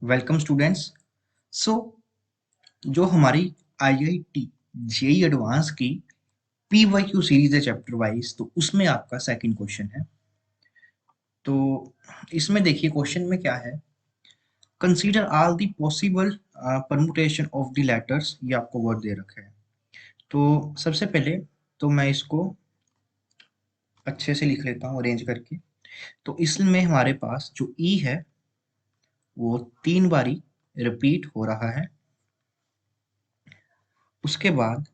Welcome students. सो जो हमारी IIT JEE advance की पीवाईक्यू सीरीज है चैप्टर वाइज, तो उसमें आपका सेकंड क्वेश्चन है। तो इसमें देखिए क्वेश्चन में क्या है, consider all the possible permutation of the letters, ये आपको वर्ड दे रखा है। तो सबसे पहले तो मैं इसको अच्छे से लिख लेता हूँ अरेंज करके। तो इसमें हमारे पास जो ई है वो 3 बारी रिपीट हो रहा है। उसके बाद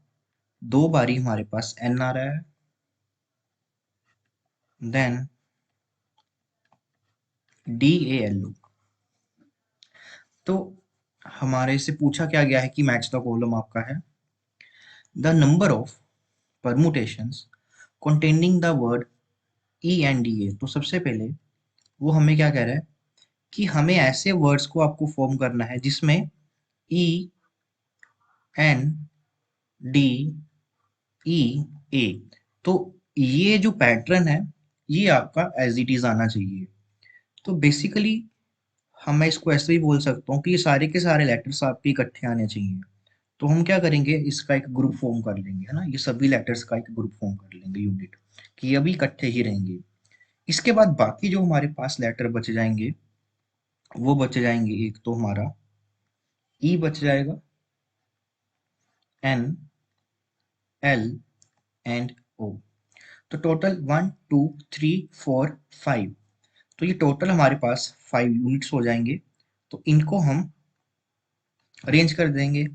2 बारी हमारे पास एन आ रहा है। Then DALO। तो हमारे से पूछा क्या गया है कि मैच द कॉलम आपका है the number of permutations containing the word ENDA। तो सबसे पहले वो हमें क्या कह रहा है कि हमें ऐसे वर्ड्स को आपको फॉर्म करना है जिसमें ENDA। तो ये जो पैटर्न है ये आपका एज इट इज आना चाहिए। तो बेसिकली मैं इसको ऐसे भी बोल सकता हूँ कि ये सारे के सारे लेटर्स आपके इकट्ठे आने चाहिए। तो हम क्या करेंगे, इसका एक ग्रुप फॉर्म कर लेंगे, है ना। ये सभी लेटर्स का एक ग्रुप फॉर्म कर लेंगे, यूनिट, कि ये भी इकट्ठे ही रहेंगे। इसके बाद बाकी जो हमारे पास लेटर बच जाएंगे वो बच जाएंगे, एक तो हमारा ई बच जाएगा, एन, एल एंड ओ। तो टोटल 1 2 3 4 5। तो ये टोटल हमारे पास 5 यूनिट्स हो जाएंगे। तो इनको हम अरेंज कर देंगे,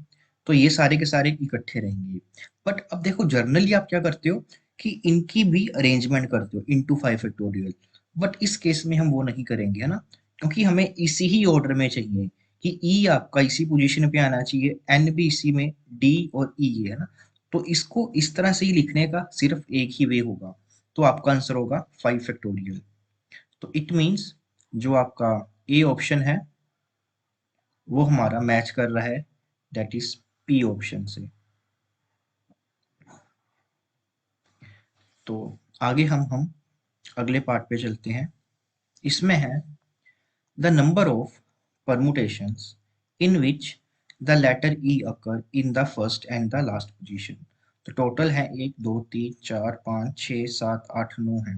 तो ये सारे के सारे इकट्ठे रहेंगे। बट अब देखो जर्नली आप क्या करते हो कि इनकी भी अरेंजमेंट करते हो इनटू 5 फैक्टोरियल। बट इस केस में हम वो नहीं करेंगे, है ना, क्योंकि हमें इसी ही ऑर्डर में चाहिए कि ई आपका इसी पोजीशन पे आना चाहिए, एन भी इसी में, डी और ई, है ना। तो इसको इस तरह से ही लिखने का सिर्फ एक ही वे होगा। तो आपका आंसर होगा 5 फैक्टोरियल। तो इट मीन्स जो आपका ए ऑप्शन है वो हमारा मैच कर रहा है, दैट इज पी ऑप्शन से। तो आगे हम अगले पार्ट पे चलते हैं। इसमें है the number of permutations in which the letter E occur in the first and the last position। तो टोटल है 1 2 3 4 5 6 7 8 9 है।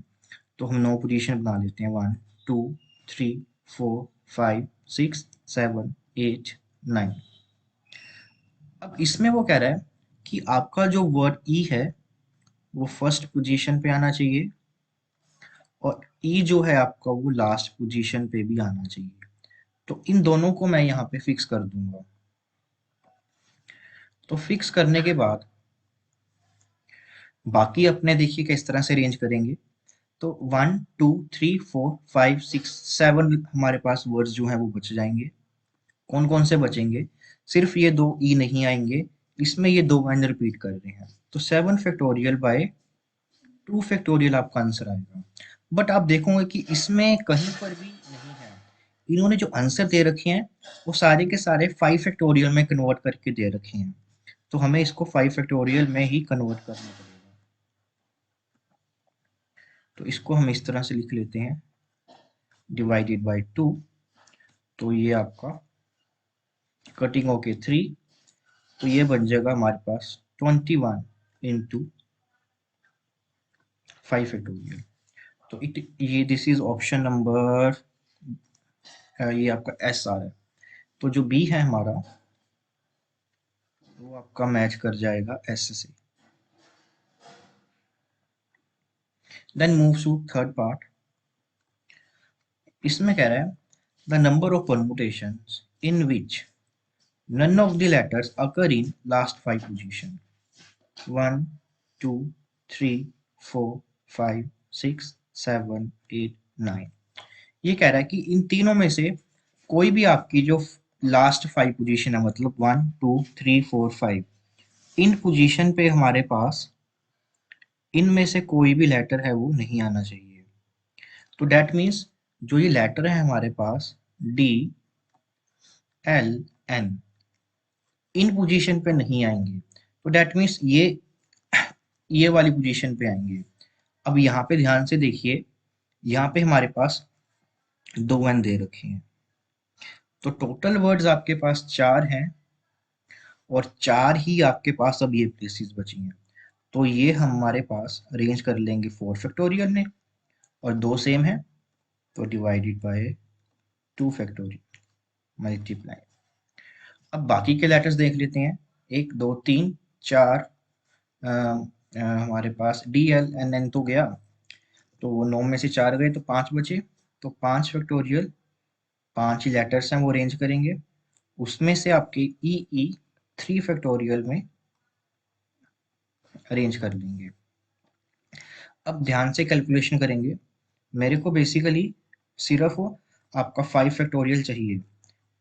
तो हम 9 पोजीशन बना लेते हैं, 1 2 3 4 5 6 7 8 9। अब इसमें वो कह रहा है कि आपका जो वर्ड ई है वो फर्स्ट पोजीशन पे आना चाहिए और ई जो है आपका वो लास्ट पोजीशन पे भी आना चाहिए। तो इन दोनों को मैं यहाँ पे फिक्स कर दूंगा। तो फिक्स करने के बाद बाकी अपने देखिए किस तरह से अरेंज करेंगे। तो 1 2 3 4 5 6 7 हमारे पास वर्ड्स जो हैं वो बच जाएंगे। कौन कौन से बचेंगे, सिर्फ ये 2 ई नहीं आएंगे, इसमें ये 2 n रिपीट कर रहे हैं। तो 7 फैक्टोरियल बाय 2 फैक्टोरियल आपका आंसर आएगा। बट आप देखोगे कि इसमें कहीं पर भी नहीं है, इन्होंने जो आंसर दे रखे हैं वो सारे के सारे 5 फैक्टोरियल में कन्वर्ट करके दे रखे हैं। तो हमें इसको 5 फैक्टोरियल में ही कन्वर्ट करना पड़ेगा। तो इसको हम इस तरह से लिख लेते हैं, डिवाइडेड बाय 2। तो ये आपका कटिंग होके 3, तो ये बन जाएगा हमारे पास 21 × 5 फैक्टोरियल। तो इट ये दिस इज ऑप्शन नंबर, ये आपका एस आ रहा है। तो जो बी है हमारा वो आपका मैच कर जाएगा एस से। Then move to third part. इसमें कह रहा है the number of permutations in which none of the letters occur in last 5 position। 1 2 3 4 5 6 7 8 9। ये कह रहा है कि इन तीनों में से कोई भी आपकी जो लास्ट 5 पोजीशन है, मतलब 1 2 3 4 5, इन पोजीशन पे हमारे पास इनमें से कोई भी लेटर है वो नहीं आना चाहिए। तो डेट मीन्स जो ये लेटर है हमारे पास D, L, N, in position पे नहीं आएंगे। तो डेट मीन्स ये वाली पोजीशन पे आएंगे। अब यहाँ पे ध्यान से देखिए, यहाँ पे हमारे पास 2 n दे रखे हैं। तो टोटल वर्ड्स आपके पास 4 हैं और 4 ही आपके पास अब ये प्लेसेस बची हैं। तो ये हमारे पास अरेंज कर लेंगे 4 फैक्टोरियल में, और 2 सेम है तो डिवाइडेड बाय 2 फैक्टोरियल मल्टीप्लाई। अब बाकी के लेटर्स देख लेते हैं। 1 2 3 4, हमारे पास डी एल एन एन तो गया, तो 9 में से 4 गए तो 5 बचे। तो 5 फैक्टोरियल, 5 ही लेटर्स हैं वो अरेंज करेंगे। उसमें से आपके ई ई 3 फैक्टोरियल में अरेंज कर लेंगे। अब ध्यान से कैलकुलेशन करेंगे। मेरे को बेसिकली सिर्फ आपका 5 फैक्टोरियल चाहिए,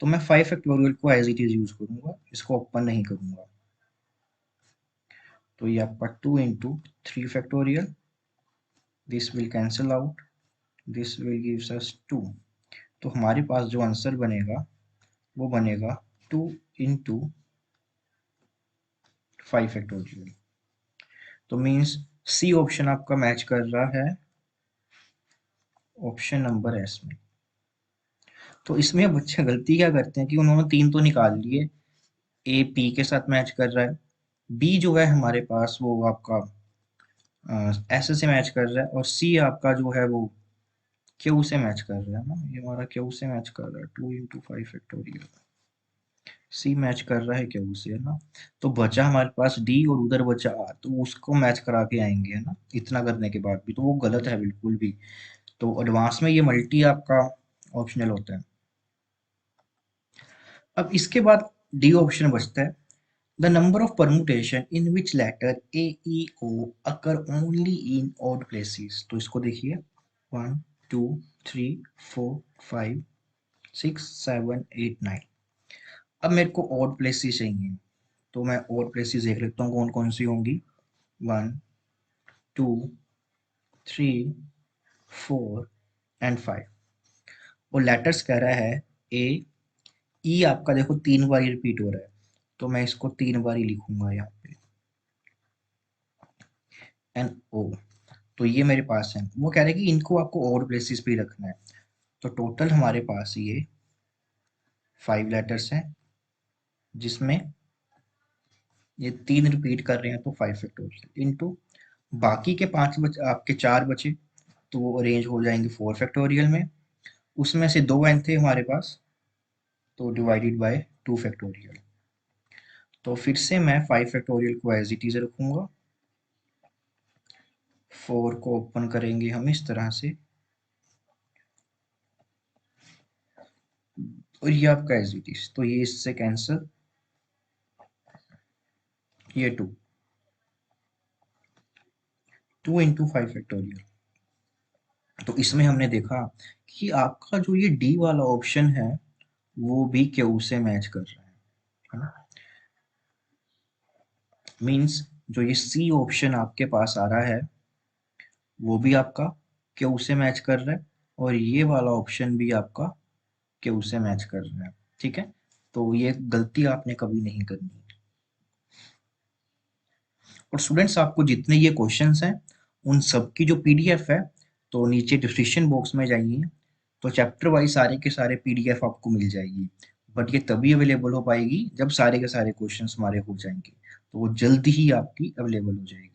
तो मैं 5 फैक्टोरियल को एज इट इज यूज करूंगा, इसको ओपन नहीं करूंगा। तो ये आपका 2 into 3 factorial, this will cancel out, this will gives us 2। तो हमारे पास जो आंसर बनेगा वो बनेगा 2 इंटू 5 फैक्टोरियल। तो मीन्स सी ऑप्शन आपका मैच कर रहा है ऑप्शन नंबर एस में। तो इसमें बच्चे गलती क्या करते हैं कि उन्होंने 3 तो निकाल लिए, ए पी के साथ मैच कर रहा है, बी जो है हमारे पास वो आपका एस से मैच कर रहा है, और सी आपका जो है वो क्यू से मैच कर रहा है ना, ये हमारा क्यू से मैच कर रहा है 2 इंटू 5 फैक्टोरियल। सी मैच कर रहा है क्यू से, है ना। तो बचा हमारे पास डी और उधर बचा आर, तो उसको मैच करा के आएंगे, है ना। इतना करने के बाद भी तो वो गलत है बिल्कुल भी। तो एडवांस में ये मल्टी आपका ऑप्शनल होता है। अब इसके बाद डी ऑप्शन बचता है, the number of permutation in which letter A E O occur only in odd places. तो इसको देखिए 1 2 3 4 5 6 7 8 9। अब मेरे को ऑड प्लेसेस चाहिए, तो मैं ऑड प्लेसेस देख लेता हूँ कौन कौन सी होंगी। 1 2 3 4 एंड 5। और लेटर्स कह रहा है ए ई, आपका देखो 3 बार रिपीट हो रहा है, तो मैं इसको 3 बार ही लिखूंगा यहाँ पे, एन ओ। तो ये मेरे पास है। वो कह रहे हैं कि इनको आपको ऑड प्लेसेस पे ही रखना है। तो टोटल हमारे पास ये 5 लेटर्स हैं, जिसमें ये 3 रिपीट कर रहे हैं तो 5 फैक्टोरियल इनटू बाकी के 5 बचे, आपके 4 बचे, तो वो अरेंज हो जाएंगे 4 फैक्टोरियल में। उसमें से 2 एन थे हमारे पास, तो डिवाइडेड बाय 2 फैक्टोरियल। तो फिर से मैं 5 फैक्टोरियल को एज इट इज रखूंगा। 4 को ओपन करेंगे हम इस तरह से, और ये आपका एज इट इज, तो ये इससे कैंसिल, ये 2 इंटू 5 फैक्टोरियल। तो इसमें हमने देखा कि आपका जो ये डी वाला ऑप्शन है वो भी क्यू से मैच कर रहा है ना। मीन्स जो ये सी ऑप्शन आपके पास आ रहा है वो भी आपका क्यू से मैच कर रहा है, और ये वाला ऑप्शन भी आपका क्यू से मैच कर रहा है। ठीक है, तो ये गलती आपने कभी नहीं करनी। और स्टूडेंट्स, आपको जितने ये क्वेश्चंस हैं उन सब की जो पीडीएफ है, तो नीचे डिस्क्रिप्शन बॉक्स में जाइए, तो चैप्टर वाइज सारे के सारे पीडीएफ आपको मिल जाएगी। बट ये तभी अवेलेबल हो पाएगी जब सारे के सारे क्वेश्चंस हमारे हो जाएंगे, तो वो जल्दी ही आपकी अवेलेबल हो जाएगी।